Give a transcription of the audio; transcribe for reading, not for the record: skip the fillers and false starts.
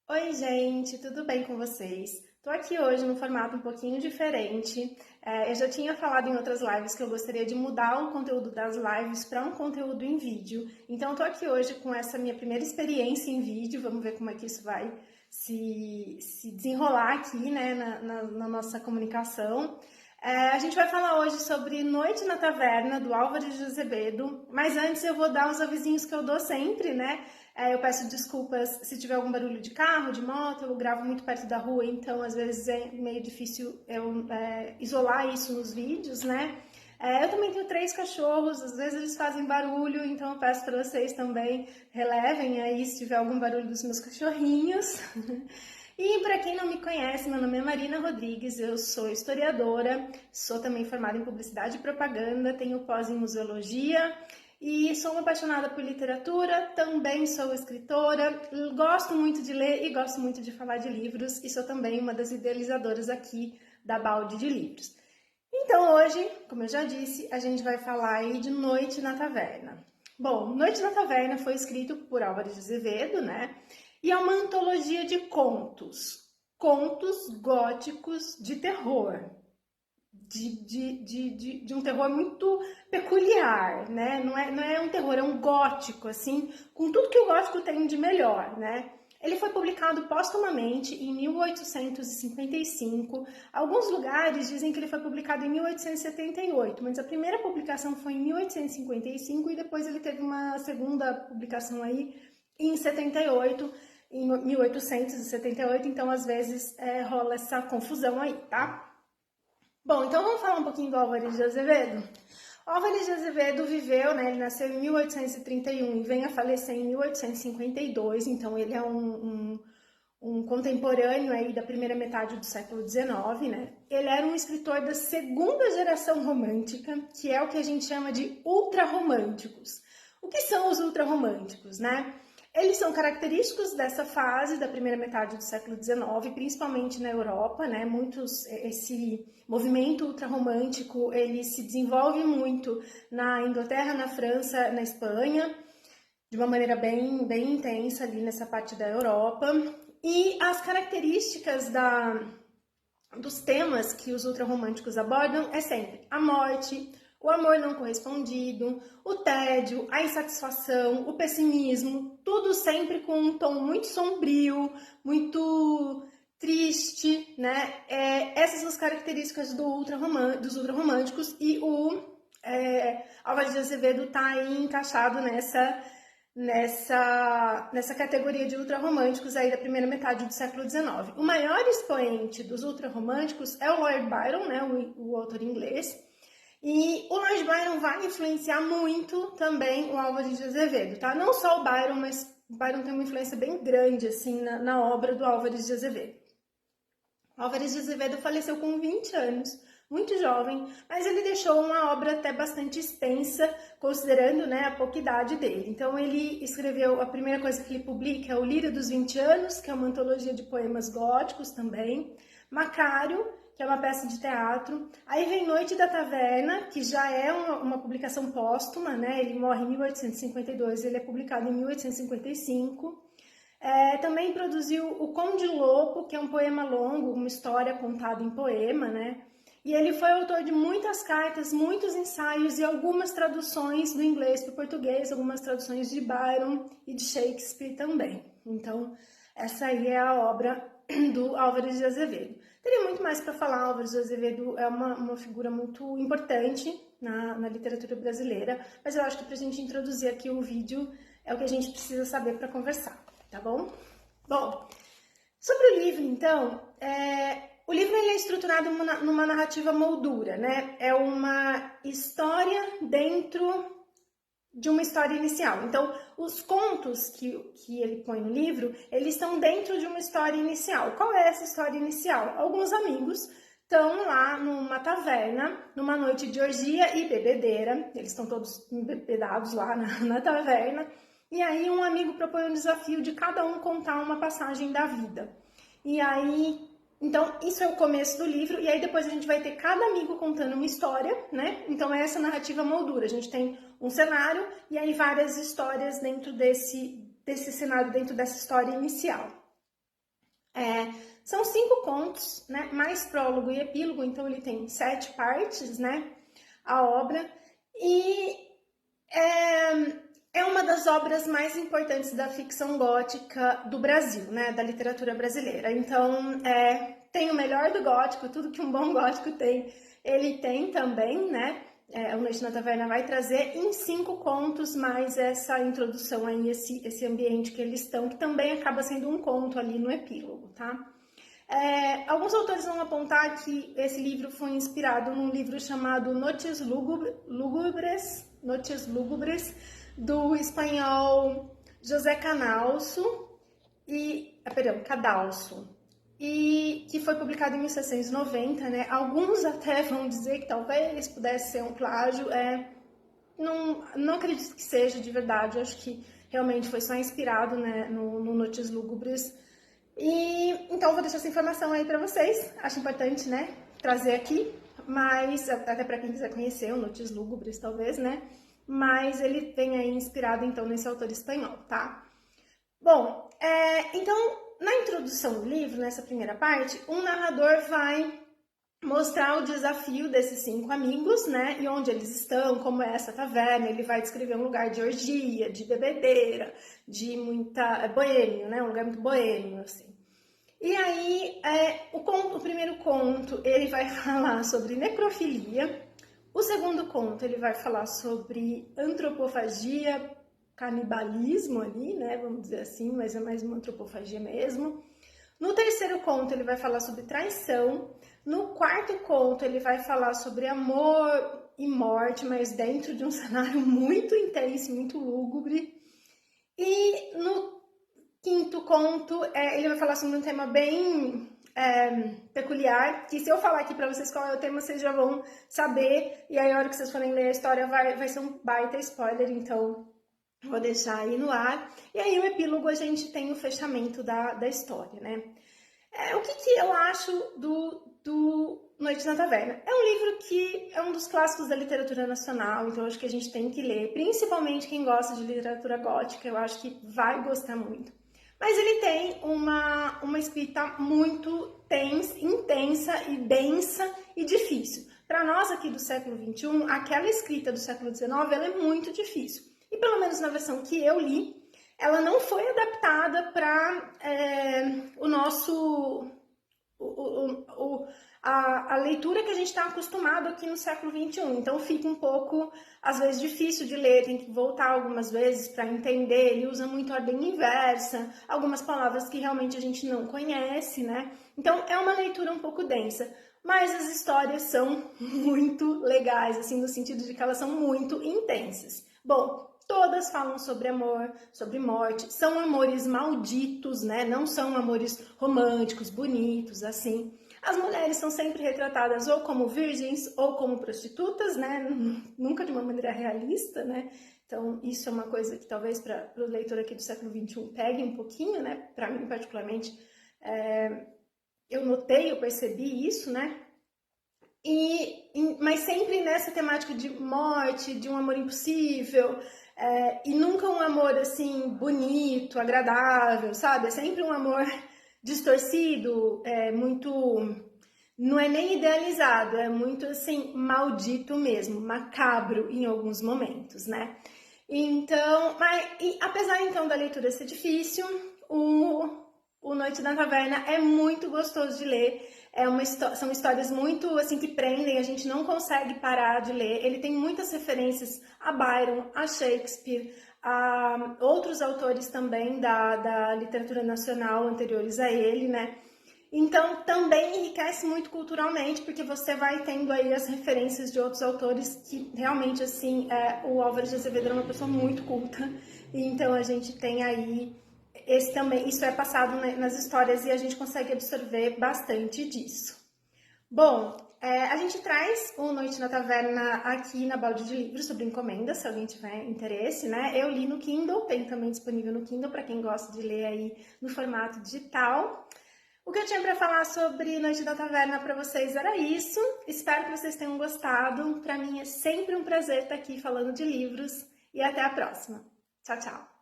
Oi, gente, tudo bem com vocês? Tô aqui hoje num formato um pouquinho diferente. Eu já tinha falado em outras lives que eu gostaria de mudar o conteúdo das lives para um conteúdo em vídeo. Então, tô aqui hoje com essa minha primeira experiência em vídeo. Vamos ver como é que isso vai se desenrolar aqui, né, na nossa comunicação. A gente vai falar hoje sobre Noite na Taverna, do Álvaro de Azevedo, mas antes eu vou dar os avisinhos que eu dou sempre, né? Eu peço desculpas se tiver algum barulho de carro, de moto, eu gravo muito perto da rua, então às vezes é meio difícil eu isolar isso nos vídeos, né? Eu também tenho 3 cachorros, às vezes eles fazem barulho, então eu peço para vocês também relevem aí se tiver algum barulho dos meus cachorrinhos. E para quem não me conhece, meu nome é Marina Rodrigues, eu sou historiadora, sou também formada em publicidade e propaganda, tenho pós em museologia e sou uma apaixonada por literatura, também sou escritora, gosto muito de ler e gosto muito de falar de livros e sou também uma das idealizadoras aqui da Balde de Livros. Então hoje, como eu já disse, a gente vai falar aí de Noite na Taverna. Bom, Noite na Taverna foi escrito por Álvaro de Azevedo, né? E é uma antologia de contos góticos de terror, de um terror muito peculiar, né? Não é um terror, é um gótico, assim, com tudo que o gótico tem de melhor, né? Ele foi publicado póstumamente em 1855. Alguns lugares dizem que ele foi publicado em 1878, mas a primeira publicação foi em 1855 e depois ele teve uma segunda publicação aí em 78, em 1878, então às vezes rola essa confusão aí, tá? Bom, então vamos falar um pouquinho do Álvares de Azevedo? O Álvares de Azevedo viveu, né, ele nasceu em 1831 e vem a falecer em 1852, então ele é um contemporâneo aí da primeira metade do século XIX, né? Ele era um escritor da segunda geração romântica, que é o que a gente chama de ultrarromânticos. O que são os ultrarromânticos, né? Eles são característicos dessa fase da primeira metade do século XIX, principalmente na Europa, né? Esse movimento ultrarromântico, ele se desenvolve muito na Inglaterra, na França, na Espanha, de uma maneira bem intensa ali nessa parte da Europa. E as características dos temas que os ultrarromânticos abordam é sempre a morte, o amor não correspondido, o tédio, a insatisfação, o pessimismo, tudo sempre com um tom muito sombrio, muito triste, né? Essas são as características dos ultrarromânticos e o Álvares de Azevedo está aí encaixado nessa categoria de ultrarromânticos aí da primeira metade do século XIX. O maior expoente dos ultrarromânticos é o Lord Byron, né, o autor inglês, e o Lord Byron vai influenciar muito também o Álvares de Azevedo, tá? Não só o Byron, mas o Byron tem uma influência bem grande, assim, na obra do Álvares de Azevedo. O Álvares de Azevedo faleceu com 20 anos, muito jovem, mas ele deixou uma obra até bastante extensa, considerando, né, a pouca idade dele. Então ele escreveu, a primeira coisa que ele publica é o Lírio dos 20 Anos, que é uma antologia de poemas góticos também, Macário, que é uma peça de teatro. Aí vem Noite da Taverna, que já é uma publicação póstuma, né? Ele morre em 1852, ele é publicado em 1855. Também produziu O Conde Lopo, que é um poema longo, uma história contada em poema, né? E ele foi autor de muitas cartas, muitos ensaios e algumas traduções do inglês para o português, algumas traduções de Byron e de Shakespeare também. Então, essa aí é a obra do Álvares de Azevedo. Teria muito mais para falar. Álvares de Azevedo é uma figura muito importante na literatura brasileira, mas eu acho que para a gente introduzir aqui o vídeo é o que a gente precisa saber para conversar, tá bom? Bom, sobre o livro, então, o livro ele é estruturado numa narrativa moldura, né? É uma história dentro de uma história inicial. Então, os contos que ele põe no livro, eles estão dentro de uma história inicial. Qual é essa história inicial? Alguns amigos estão lá numa taverna, numa noite de orgia e bebedeira, eles estão todos embebedados lá na taverna, e aí um amigo propõe um desafio de cada um contar uma passagem da vida. E aí, então, isso é o começo do livro, e aí depois a gente vai ter cada amigo contando uma história, né? Então, é essa narrativa moldura. A gente tem um cenário e aí várias histórias dentro desse cenário, dentro dessa história inicial. São 5 contos, né, mais prólogo e epílogo, então ele tem 7 partes, né, a obra, e é uma das obras mais importantes da ficção gótica do Brasil, né, da literatura brasileira. Então, tem o melhor do gótico, tudo que um bom gótico tem, ele tem também, né, o Noite na Taverna vai trazer em 5 contos, mais essa introdução aí, esse ambiente que eles estão, que também acaba sendo um conto ali no epílogo, tá? Alguns autores vão apontar que esse livro foi inspirado num livro chamado Noches Lúgubres, do espanhol José Cadalso, e que foi publicado em 1690, né? Alguns até vão dizer que talvez pudesse ser um plágio, não acredito que seja de verdade, acho que realmente foi só inspirado, né, no Noches Lúgubres. E então eu vou deixar essa informação aí para vocês, acho importante, né, trazer aqui, mas até para quem quiser conhecer o Noches Lúgubres, talvez, né, mas ele vem aí inspirado então nesse autor espanhol, tá? Bom, então na introdução do livro, nessa primeira parte, um narrador vai mostrar o desafio desses 5 amigos, né, e onde eles estão, como é essa taverna, ele vai descrever um lugar de orgia, de bebedeira, de muita boêmio, né, um lugar muito boêmio, assim. E aí, o primeiro conto, ele vai falar sobre necrofilia, o segundo conto, ele vai falar sobre antropofagia, canibalismo ali, né, vamos dizer assim, mas é mais uma antropofagia mesmo. No terceiro conto, ele vai falar sobre traição. No quarto conto, ele vai falar sobre amor e morte, mas dentro de um cenário muito intenso, muito lúgubre. E no quinto conto, ele vai falar sobre um tema bem peculiar, que se eu falar aqui pra vocês qual é o tema, vocês já vão saber. E aí, a hora que vocês forem ler a história, vai ser um baita spoiler, então vou deixar aí no ar. E aí, o epílogo, a gente tem o fechamento da história, né? O que eu acho do Noite na Taverna? É um livro que é um dos clássicos da literatura nacional, então acho que a gente tem que ler, principalmente quem gosta de literatura gótica, eu acho que vai gostar muito. Mas ele tem uma escrita muito intensa e densa e difícil. Para nós aqui do século XXI, aquela escrita do século XIX, ela é muito difícil. E pelo menos na versão que eu li, ela não foi adaptada para o nosso... a leitura que a gente está acostumado aqui no século XXI. Então fica um pouco, às vezes, difícil de ler, tem que voltar algumas vezes para entender. Ele usa muito ordem inversa, algumas palavras que realmente a gente não conhece, né? Então é uma leitura um pouco densa. Mas as histórias são muito legais, assim, no sentido de que elas são muito intensas. Bom, todas falam sobre amor, sobre morte, são amores malditos, né? Não são amores românticos, bonitos, assim. As mulheres são sempre retratadas ou como virgens ou como prostitutas, né? Nunca de uma maneira realista, né? Então, isso é uma coisa que talvez para o leitor aqui do século XXI pegue um pouquinho, né? Para mim, particularmente, eu percebi isso, né? Mas sempre nessa temática de morte, de um amor impossível, e nunca um amor, assim, bonito, agradável, sabe? É sempre um amor distorcido, muito... Não é nem idealizado, é muito, assim, maldito mesmo, macabro em alguns momentos, né? Então, apesar, então, da leitura ser difícil, o Noite na Taverna é muito gostoso de ler. São histórias muito, assim, que prendem, a gente não consegue parar de ler. Ele tem muitas referências a Byron, a Shakespeare, a outros autores também da literatura nacional anteriores a ele, né? Então, também enriquece muito culturalmente, porque você vai tendo aí as referências de outros autores que realmente, assim, o Álvaro de Azevedo era uma pessoa muito culta, então a gente tem aí isso é passado nas histórias e a gente consegue absorver bastante disso. Bom, a gente traz o Noite na Taverna aqui na Balde de Livros sobre encomenda, se alguém tiver interesse, né? Eu li no Kindle, tem também disponível no Kindle para quem gosta de ler aí no formato digital. O que eu tinha para falar sobre Noite da Taverna para vocês era isso. Espero que vocês tenham gostado. Para mim é sempre um prazer estar aqui falando de livros e até a próxima. Tchau, tchau!